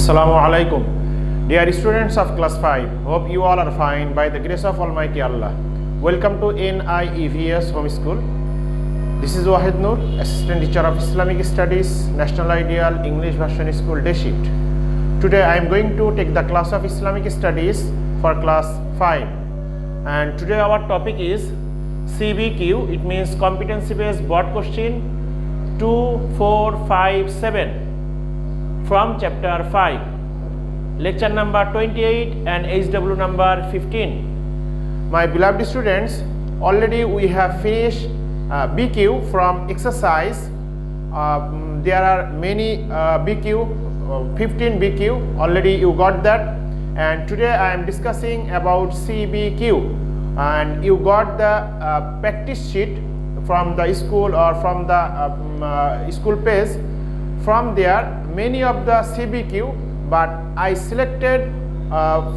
Assalamu alaikum. Dear students of class 5, hope you all are fine by the grace of Almighty Allah. Welcome to NIEVS Home School. This is Wahid Noor, Assistant Teacher of Islamic Studies, National Ideal English Version School Day Shift. Today I am going to take the class of Islamic Studies for class 5. And today our topic is CBQ, it means Competency Based Board Question 2, 4, 5, 7 from chapter 5, lecture number 28 and HW number 15. My beloved students, already we have finished BQ from exercise. There are many BQ, 15 BQ, already you got that. And today I am discussing about CBQ, and you got the practice sheet from the school or from the school page. From there many of the CBQ, but I selected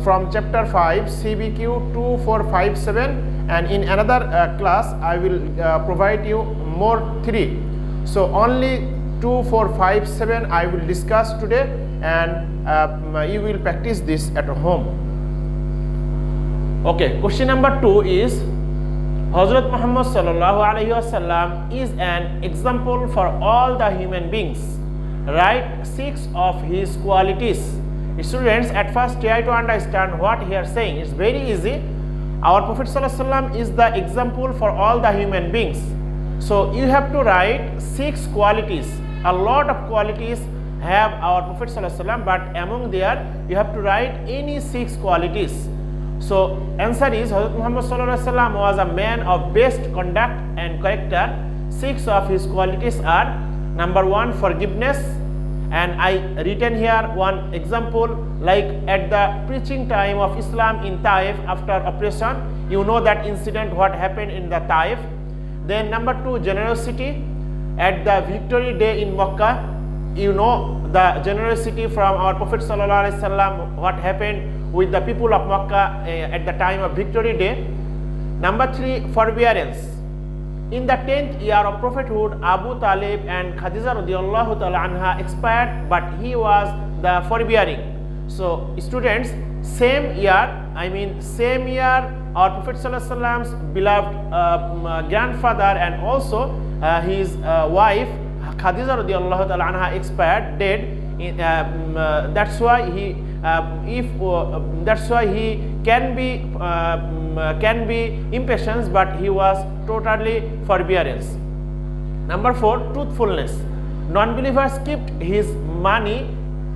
from chapter 5 CBQ 2, 4, 5, 7, and in another class I will provide you more 3. So only 2, 4, 5, 7 I will discuss today, and you will practice this at home. Okay, question number 2 is Hazrat Muhammad sallallahu alaihi wasallam is an example for all the human beings. Write 6 of his qualities. Students, at first try to understand what he is saying. It's very easy. Our Prophet sallallahu alaihi wasallam is the example for all the human beings. So you have to write 6 qualities. A lot of qualities have our Prophet sallallahu alaihi wasallam, but among there you have to write any 6 qualities. So answer is Hazrat Muhammad sallallahu alaihi wasallam was a man of best conduct and character. 6 of his qualities are: number 1, forgiveness, and I written here one example, like at the preaching time of Islam in Taif after operation. You know that incident what happened in the Taif. Then number 2, generosity at the victory day in Makkah. You know the generosity from our Prophet sallallahu alaihi wasallam, what happened with the people of Makkah at the time of victory day. Number 3, forbearance. In the 10th year of prophethood, Abu Talib and Khadija radiallahu ta'ala anha expired, but he was the forbearing. So students, same year our Prophet sallallahu alaihi wasallam's beloved grandfather and also his wife Khadija radiallahu ta'ala anha expired, dead. That's why he can be impatient, but he was totally forbearance. Number 4, truthfulness. Non-believers kept his money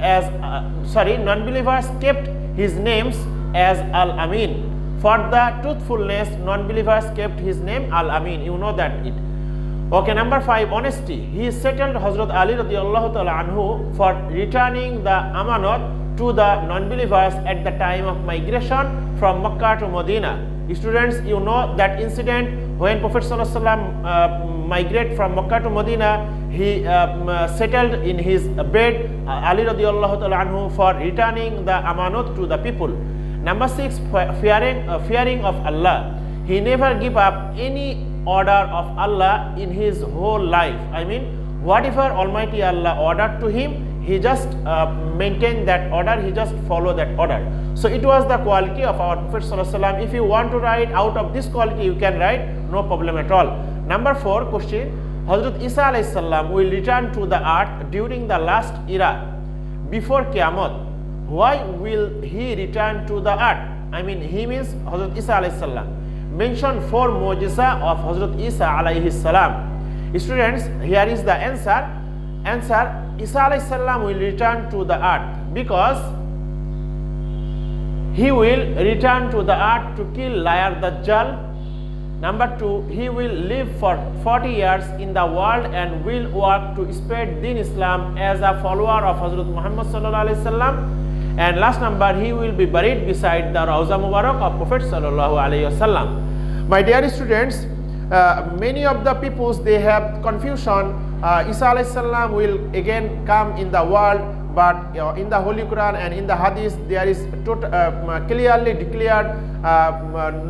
as non-believers kept his names as Al-Amin. For the truthfulness, non-believers kept his name Al-Amin. You know that it. Okay, number 5, honesty. He settled Hazrat Ali radiallahu ta'ala anhu for returning the amanat to the non-believers at the time of migration from Makkah to Medina. Students, you know that incident when Prophet sallallahu alaihi wasallam migrated from Makkah to Medina. He settled in his bed Ali radiallahu ta'ala anhu for returning the amanat to the people. Number 6, fearing of Allah. He never give up any order of Allah in his whole life. Whatever Almighty Allah ordered to him, he just maintained that order, he just followed that order. So it was the quality of our Prophet sallallahu alaihi wasallam. If you want to write out of this quality, you can write, no problem at all. Number 4, question: Hazrat Isa alayhi salam will return to the earth during the last era before Qiyamah. Why will he return to the earth? He means Hazrat Isa alayhi salam. Mention 4 mu'jiza of Hazrat Isa alayhi salam. Students, here is the answer. Isa alayhi salam will return to the earth because he will return to the earth to kill liar Dajjal. Number 2, he will live for 40 years in the world and will work to spread Deen Islam as a follower of Hazrat Muhammad sallallahu alaihi wasallam. And last number, he will be buried beside the Rawza Mubarak of Prophet sallallahu alaihi wasallam. My dear students, many of the peoples, they have confusion. Isa alayhi salam will again come in the world, but in the Holy Quran and in the Hadith there is clearly declared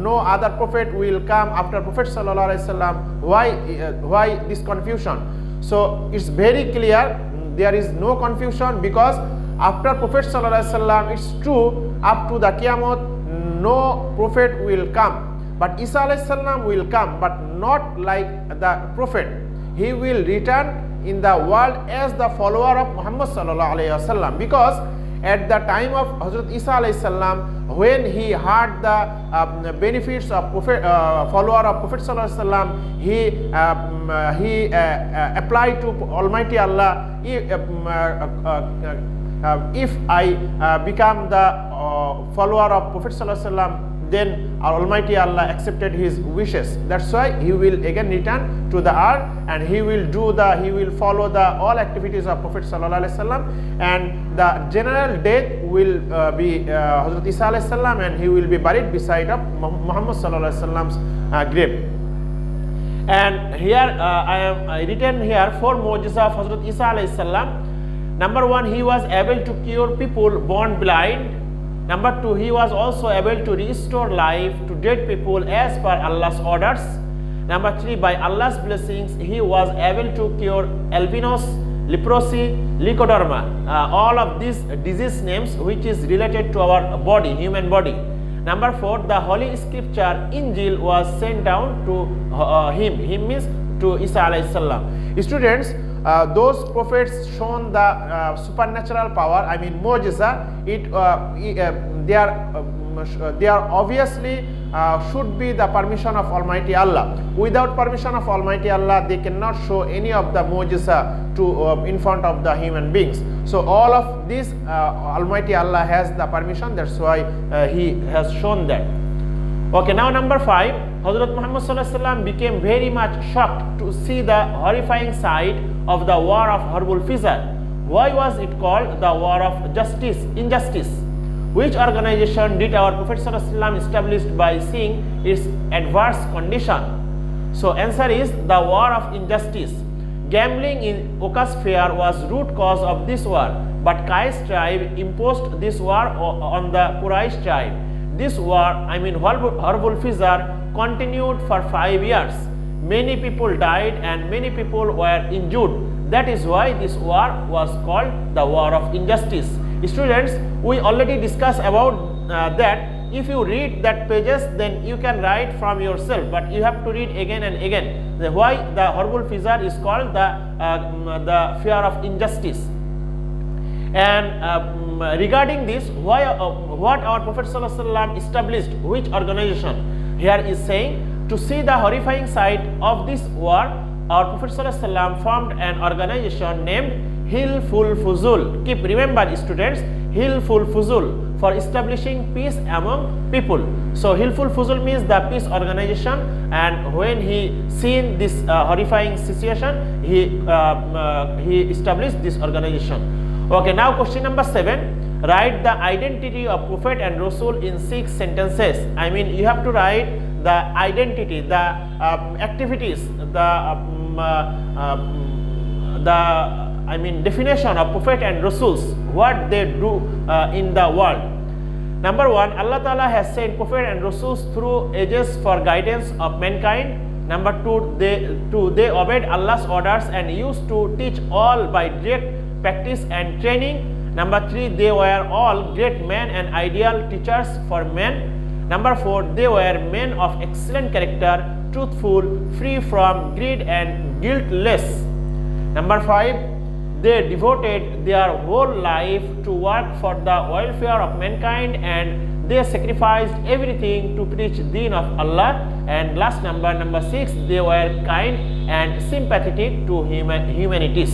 no other prophet will come after Prophet sallallahu alaihi wasallam. Why this confusion? So it's very clear, there is no confusion, because after Prophet sallallahu alaihi wasallam, it's true, up to the Qiyamah, no prophet will come. But Isa alayhi salam will come, but not like the prophet. He will return in the world as the follower of Muhammad sallallahu alaihi wasallam, because at the time of Hazrat Isa alayhi salam, when he heard the benefits of follower of Prophet sallallahu alaihi wasallam, he applied to Almighty Allah, if I become the follower of Prophet sallallahu alaihi wasallam, then Almighty Allah accepted his wishes. That's why he will again return to the earth, and he will follow the all activities of Prophet sallallahu alaihi wasallam, and the general death will be Hazrat Isa alayhi salam, and he will be buried beside of Muhammad sallallahu alaihi wasallam's grave. And here I am written here 4 mu'jiza of Hazrat Isa alayhi salam. Number 1, he was able to cure people born blind. Number 2, he was also able to restore life to dead people as per Allah's orders. Number 3, by Allah's blessings, he was able to cure albinos, leprosy, leukoderma, all of these disease names which is related to our body, human body. Number 4, the Holy Scripture Injil was sent down to him. Him means to Isa alayhi salam. Students, those prophets shown the supernatural power, I mean mu'jiza, they are obviously should be the permission of Almighty Allah. Without permission of Almighty Allah, they cannot show any of the mu'jiza to in front of the human beings. So all of this Almighty Allah has the permission, that's why he has shown that. Okay, now number 5, Hazrat Muhammad sallallahu alaihi wasallam became very much shocked to see the horrifying sight of the war of horrible fissure. Why was it called the war of injustice? Which organization did our Prophet sallallahu alaihi wasallam establish by seeing its adverse condition? So answer is the war of injustice. Gambling in Oka's fair was root cause of this war, but Qais tribe imposed this war on the Quraysh tribe. This war, I mean horrible fissure, continued for 5 years. Many people died and many people were injured. That is why this war was called the war of injustice. Students, we already discussed about that. If you read that pages, then you can write from yourself, but you have to read again and again. Why the horrible fissure is called the fear of injustice. And regarding this, what our Prophet sallallahu alaihi wasallam established, which organization? Here is saying, to see the horrifying sight of this war, our Prophet sallallahu alaihi wasallam formed an organization named Hilful Fuzul. Keep remember, students, Hilful Fuzul, for establishing peace among people. So Hilful Fuzul means the peace organization, and when he seen this horrifying situation, he established this organization. Okay, now question number 7. Write the identity of Prophet and Rasul in 6 sentences. I mean, you have to write the identity, the activities, the definition of Prophet and Rasuls, what they do in the world. Number 1, Allah Ta'ala has sent Prophet and Rasuls through ages for guidance of mankind. Number 2, they obeyed Allah's orders and used to teach all by direct practice and training. Number 3, they were all great men and ideal teachers for men. Number 4, they were men of excellent character, truthful, free from greed and guiltless. Number 5, they devoted their whole life to work for the welfare of mankind, and they sacrificed everything to preach the deen of Allah. And last number 6, they were kind and sympathetic to humanities.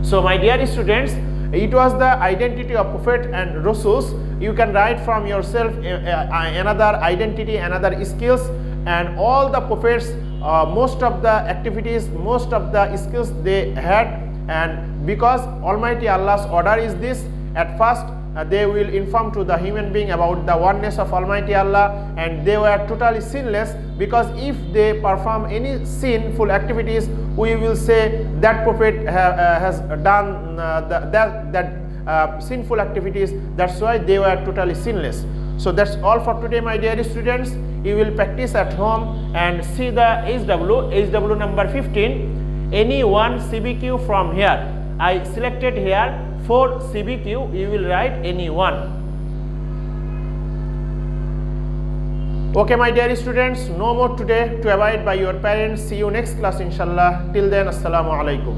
So my dear students, it was the identity of Prophet and Rasuls. You can write from yourself another identity, another skills, and all the prophets, most of the activities, most of the skills they had. And because Almighty Allah's order is this, at first they will inform to the human being about the oneness of Almighty Allah, and they were totally sinless, because if they perform any sinful activities, we will say that prophet has done that sinful activities. That's why they were totally sinless. So that's all for today, my dear students. You will practice at home and see the HW number 15. Any one CBQ from here. I selected here 4 CBQ. You will write any one. Okay, my dear students, no more today. To abide by your parents. See you next class, inshallah. Till then, assalamu alaikum.